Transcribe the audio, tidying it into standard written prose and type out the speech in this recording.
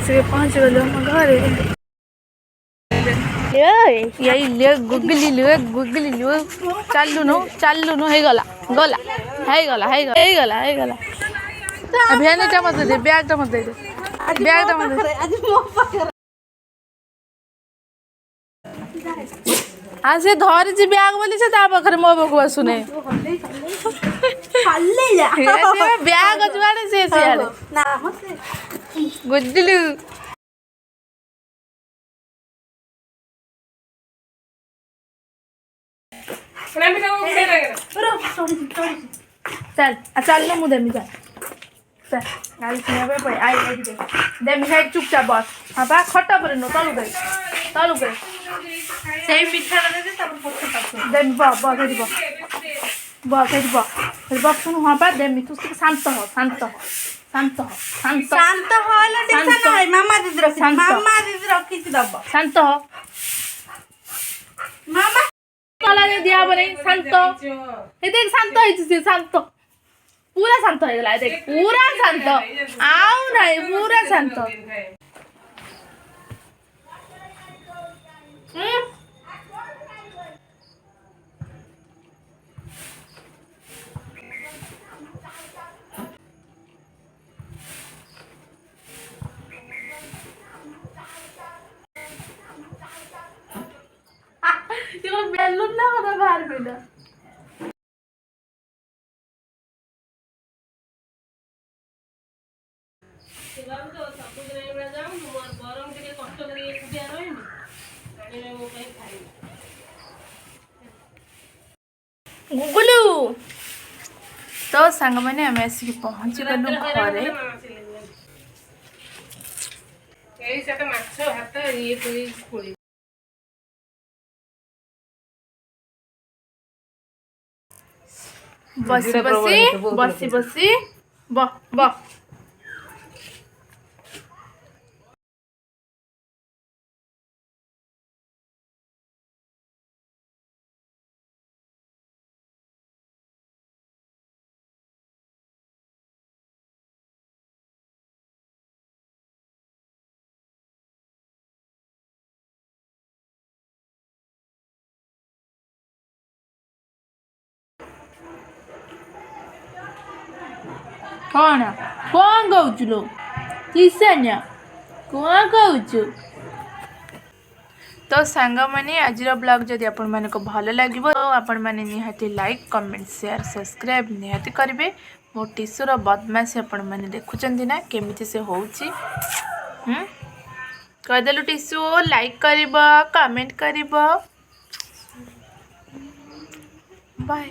आसिक पहुँच गल हम घरे यही ले गुगली चलुनु चलुनु हो गला गला हो गला हो गला हो गला हो गला भेनटा मत दे बैगटा मत दे बैगटा मत दे आ से धर जी बैग बोली से ता पाखरे मो बकु आसुने हल्ले जा बैग जुआड़े से सियाड़े ना मते गुजलू चल चल लो मुझे मिजा चल गाड़ी सुने पे आई आई दे मिठा चुपचाप बस हाँ बा खट्टा पर नो तलु गए सेम पिठा दे दे तब पक्का पास दे बा सुन हाँ बा दे मिठू शांत हो शांत होला टेंशन है मामा दीदी रखी दब शांत हो मामा तला ने दिया बने शांत ये देख शांत है शांत पूरा शांत हो गला देख पूरा शांत आउ नहीं पूरा शांत बेलून ना होता बाहर बेटा गुगलू तो सांग मैंने आम आसिक पहुँची गलु घरे बसी बसी बसी बसी ब कौन कौन कहूँ लो किसन्या कौन कहूँ तो सांग मैंने आज ब्लॉग जदि आपण माने को भल लगे तो आपण माने निहाती लाइक कमेंट शेयर सब्सक्राइब निहाती करेंगे मो टीसुर बदमाशी आपण माने देखुचंती ना केमिति से होउची कदेलु टीसु लाइक करिबो कमेंट करिबो बाय।